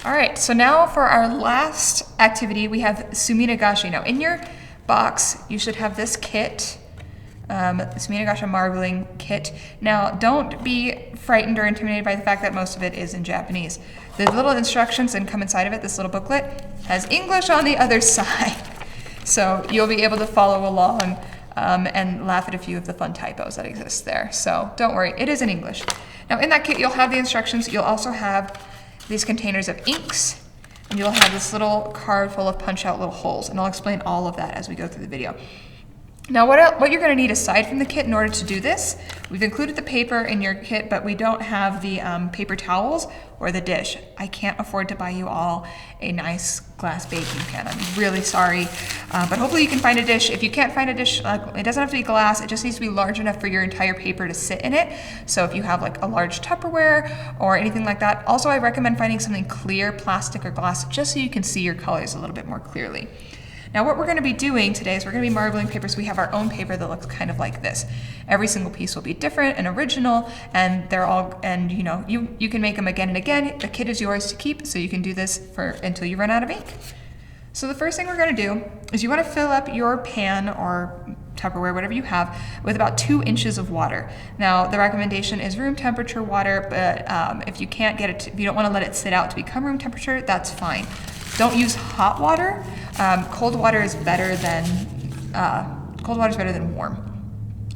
All right, so now for our last activity, we have Suminagashi. Now in your box, you should have this kit, Suminagashi marbling kit. Now don't be frightened or intimidated by the fact that most of it is in Japanese. The little instructions that come inside of it, this little booklet, has English on the other side. So you'll be able to follow along and laugh at a few of the fun typos that exist there. So don't worry, it is in English. Now in that kit, you'll have the instructions. You'll also have these containers of inks, and you'll have this little card full of punch out little holes, and I'll explain all of that as we go through the video. Now what you're going to need aside from the kit in order to do this, we've included the paper in your kit, but we don't have the paper towels or the dish. I can't afford to buy you all a nice glass baking pan. I'm really sorry, but hopefully you can find a dish. If you can't find a dish, it doesn't have to be glass, it just needs to be large enough for your entire paper to sit in it. So if you have like a large Tupperware or anything like that. Also, I recommend finding something clear, plastic or glass, just so you can see your colors a little bit more clearly. Now what we're going to be doing today is we're going to be marbling papers. We have our own paper that looks kind of like this. Every single piece will be different and original, and they're all, and you know, you can make them again and again. The kit is yours to keep, so you can do this until you run out of ink. So the first thing we're going to do is you want to fill up your pan or Tupperware, whatever you have, with about 2 inches of water. Now the recommendation is room temperature water, but if you can't get it, if you don't want to let it sit out to become room temperature, that's fine. Don't use hot water. Cold water is better than warm.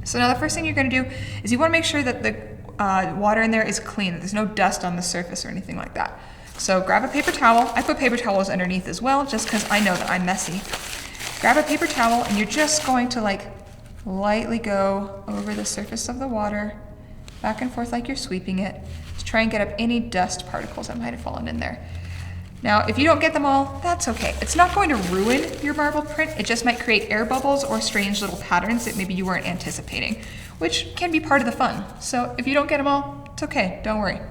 So now the first thing you're going to do is you want to make sure that the water in there is clean, that there's no dust on the surface or anything like that. So grab a paper towel. I put paper towels underneath as well, just because I know that I'm messy. Grab a paper towel, and you're just going to like lightly go over the surface of the water, back and forth like you're sweeping it, to try and get up any dust particles that might have fallen in there. Now, if you don't get them all, that's okay. It's not going to ruin your marble print. It just might create air bubbles or strange little patterns that maybe you weren't anticipating, which can be part of the fun. So if you don't get them all, it's okay, don't worry.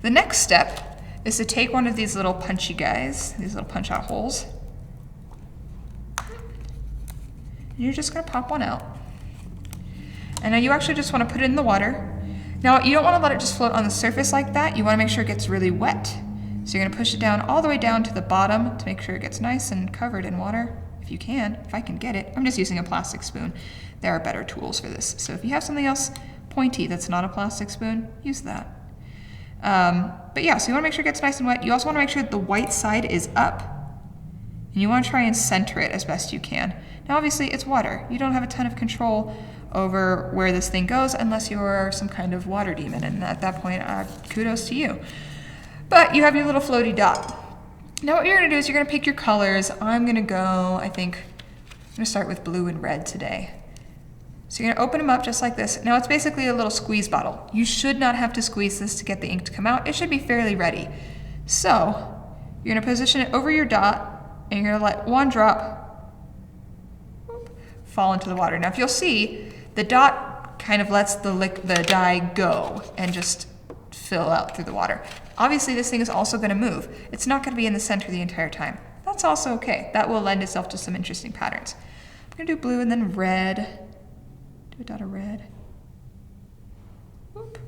The next step is to take one of these little punchy guys, these little punch out holes, and you're just gonna pop one out. And now you actually just wanna put it in the water. Now, you don't wanna let it just float on the surface like that. You wanna make sure it gets really wet. So you're gonna push it down all the way down to the bottom to make sure it gets nice and covered in water, if you can, if I can get it. I'm just using a plastic spoon. There are better tools for this. So if you have something else pointy that's not a plastic spoon, use that. But yeah, so you wanna make sure it gets nice and wet. You also wanna make sure that the white side is up, and you wanna try and center it as best you can. Now obviously it's water. You don't have a ton of control over where this thing goes unless you're some kind of water demon, and at that point, kudos to you. But you have your little floaty dot. Now what you're gonna do is you're gonna pick your colors. I'm gonna start with blue and red today. So you're gonna open them up just like this. Now it's basically a little squeeze bottle. You should not have to squeeze this to get the ink to come out. It should be fairly ready. So you're gonna position it over your dot, and you're gonna let one drop fall into the water. Now if you'll see, the dot kind of lets the dye go and just fill out through the water. Obviously this thing is also going to move. It's not going to be in the center the entire time. That's also okay. That will lend itself to some interesting patterns. I'm going to do blue and then red. Do a dot of red. Whoop.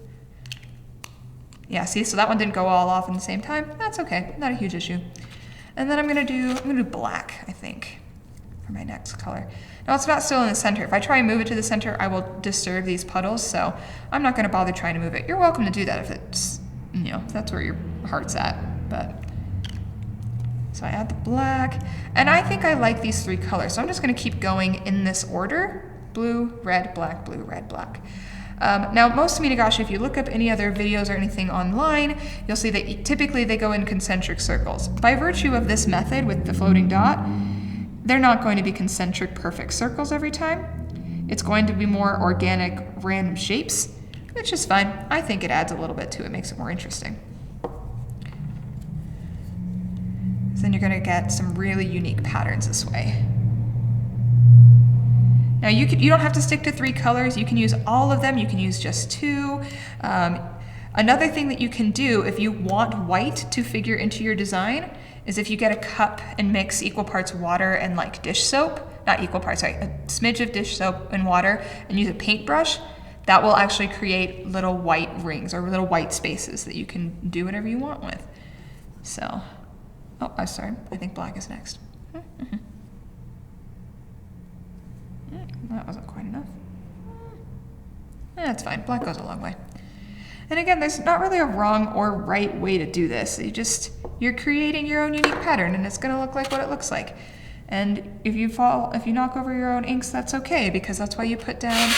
Yeah, see, so that one didn't go all off in the same time. That's okay, not a huge issue. And then I'm going to do black, I think, for my next color. Now it's not still in the center. If I try and move it to the center, I will disturb these puddles, so I'm not going to bother trying to move it. You're welcome to do that if it's, you know, if that's where your heart's at. But so I add the black, and I think I like these 3 colors, so I'm just going to keep going in this order: blue, red, black, blue, red, black. Now most Suminagashi, if you look up any other videos or anything online, you'll see that typically they go in concentric circles. By virtue of this method with the floating dot, they're not going to be concentric perfect circles every time. It's going to be more organic, random shapes, which is fine. I think it adds a little bit to it, makes it more interesting. So then you're going to get some really unique patterns this way. Now you don't have to stick to 3 colors. You can use all of them. You can use just 2. Another thing that you can do if you want white to figure into your design is if you get a cup and mix equal parts water and like dish soap, not equal parts, sorry, a smidge of dish soap and water, and use a paintbrush, that will actually create little white rings or little white spaces that you can do whatever you want with. So Oh, I'm sorry. I think black is next. That wasn't quite enough. That's fine. Black goes a long way. And again, there's not really a wrong or right way to do this. You're creating your own unique pattern, and it's going to look like what it looks like. And if you knock over your own inks, that's okay, because that's why you put down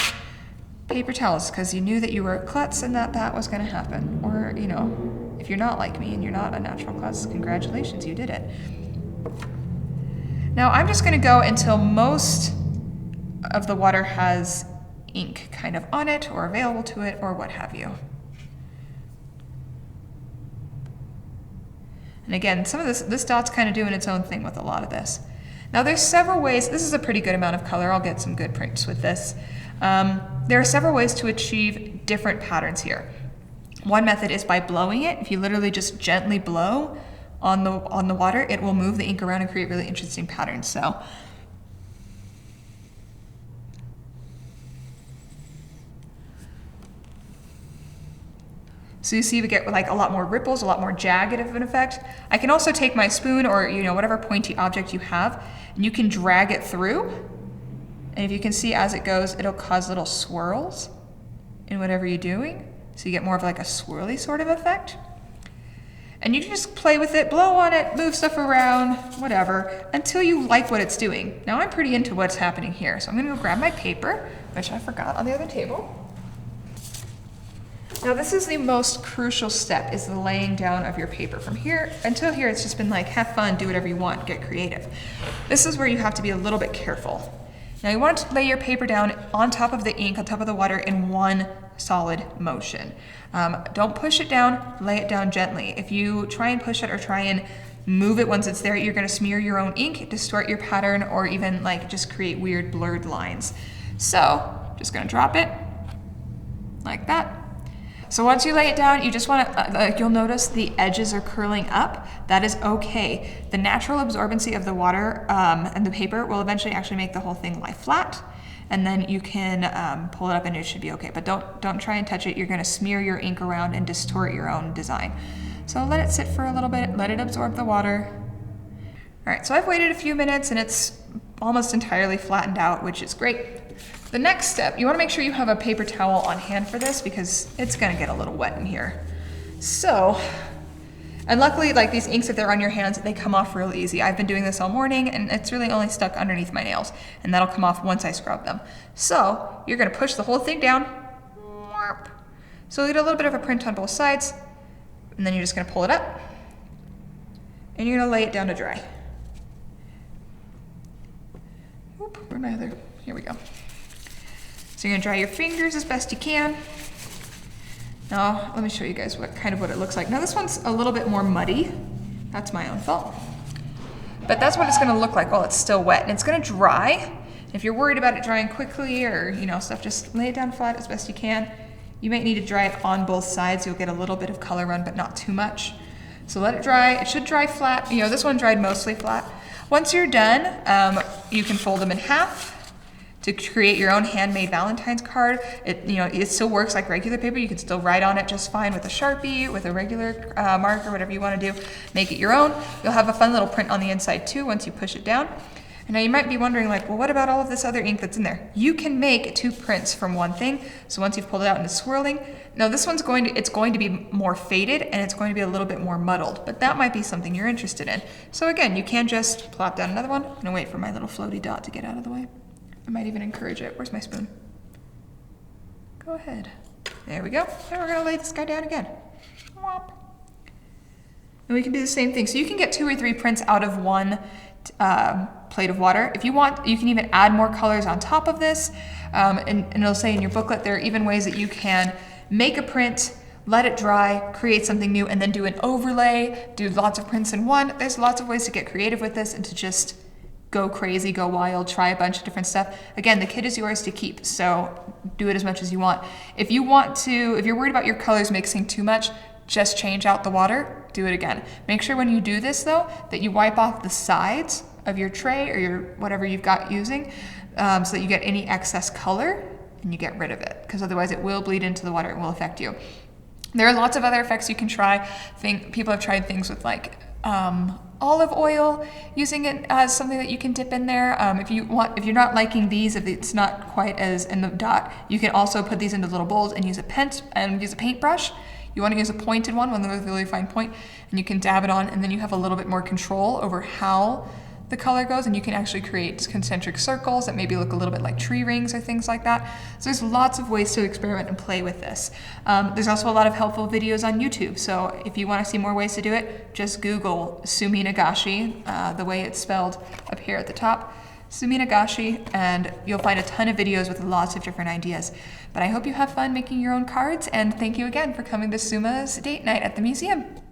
paper towels, because you knew that you were a klutz and that was going to happen. Or, you know, if you're not like me and you're not a natural klutz, congratulations, you did it. Now I'm just going to go until most of the water has ink kind of on it or available to it or what have you. And again, some of this dot's kind of doing its own thing with a lot of this. Now there's several ways. This is a pretty good amount of color. I'll get some good prints with this. There are several ways to achieve different patterns here. One method is by blowing it. If you literally just gently blow on the water, it will move the ink around and create really interesting patterns. So you see we get like a lot more ripples, a lot more jagged of an effect. I can also take my spoon or whatever pointy object you have, and you can drag it through. And if you can see as it goes, it'll cause little swirls in whatever you're doing. So you get more of like a swirly sort of effect. And you can just play with it, blow on it, move stuff around, whatever, until you like what it's doing. Now I'm pretty into what's happening here. So I'm gonna go grab my paper, which I forgot on the other table. Now this is the most crucial step, is the laying down of your paper. From here until here, it's just been like, have fun, do whatever you want, get creative. This is where you have to be a little bit careful. Now you want to lay your paper down on top of the ink, on top of the water in one solid motion. Don't push it down, lay it down gently. If you try and push it or try and move it once it's there, you're gonna smear your own ink, distort your pattern, or even like just create weird blurred lines. So, just gonna drop it like that. So once you lay it down, you just want to, you'll notice the edges are curling up. That is okay. The natural absorbency of the water and the paper will eventually actually make the whole thing lie flat. And then you can pull it up and it should be okay. But don't try and touch it. You're going to smear your ink around and distort your own design. So let it sit for a little bit. Let it absorb the water. All right, so I've waited a few minutes and it's almost entirely flattened out, which is great. The next step, you want to make sure you have a paper towel on hand for this because it's going to get a little wet in here. So, and luckily, like these inks, if they're on your hands, they come off real easy. I've been doing this all morning and it's really only stuck underneath my nails, and that'll come off once I scrub them. So you're going to push the whole thing down. So you get a little bit of a print on both sides, and then you're just going to pull it up and you're going to lay it down to dry. Oop, where'd my other, here we go. So you're gonna dry your fingers as best you can. Now, let me show you guys what it looks like. Now this one's a little bit more muddy. That's my own fault. But that's what it's gonna look like while it's still wet. And it's gonna dry. If you're worried about it drying quickly or stuff, just lay it down flat as best you can. You might need to dry it on both sides. You'll get a little bit of color run, but not too much. So let it dry. It should dry flat. This one dried mostly flat. Once you're done, you can fold them in half to create your own handmade Valentine's card. It still works like regular paper. You can still write on it just fine with a Sharpie, with a regular marker, whatever you want to do. Make it your own. You'll have a fun little print on the inside too once you push it down. And now you might be wondering like, well, what about all of this other ink that's in there? You can make two prints from one thing. So once you've pulled it out and it's swirling, now this one's going to be more faded and it's going to be a little bit more muddled, but that might be something you're interested in. So again, you can just plop down another one. I'm gonna wait for my little floaty dot to get out of the way. I might even encourage it. Where's my spoon? Go ahead. There we go. And we're gonna lay this guy down again. Whop. And we can do the same thing. So you can get 2 or 3 prints out of one plate of water. If you want, you can even add more colors on top of this. And it'll say in your booklet, there are even ways that you can make a print, let it dry, create something new, and then do an overlay, do lots of prints in one. There's lots of ways to get creative with this and to just go crazy, go wild, try a bunch of different stuff. Again, the kit is yours to keep, so do it as much as you want. If you're worried about your colors mixing too much, just change out the water, do it again. Make sure when you do this though, that you wipe off the sides of your tray or your whatever you've got using, so that you get any excess color and you get rid of it, because otherwise it will bleed into the water and will affect you. There are lots of other effects you can try. People have tried things with like olive oil, using it as something that you can dip in there. If you're not liking these, if it's not quite as in the dot, you can also put these into little bowls and use a paintbrush. You want to use a pointed one with a really fine point, and you can dab it on, and then you have a little bit more control over how the color goes, and you can actually create concentric circles that maybe look a little bit like tree rings or things like that. So there's lots of ways to experiment and play with this. There's also a lot of helpful videos on YouTube, so if you want to see more ways to do it, just Google Suminagashi, the way it's spelled up here at the top, Suminagashi, and you'll find a ton of videos with lots of different ideas. But I hope you have fun making your own cards, and thank you again for coming to SUMA's date night at the museum.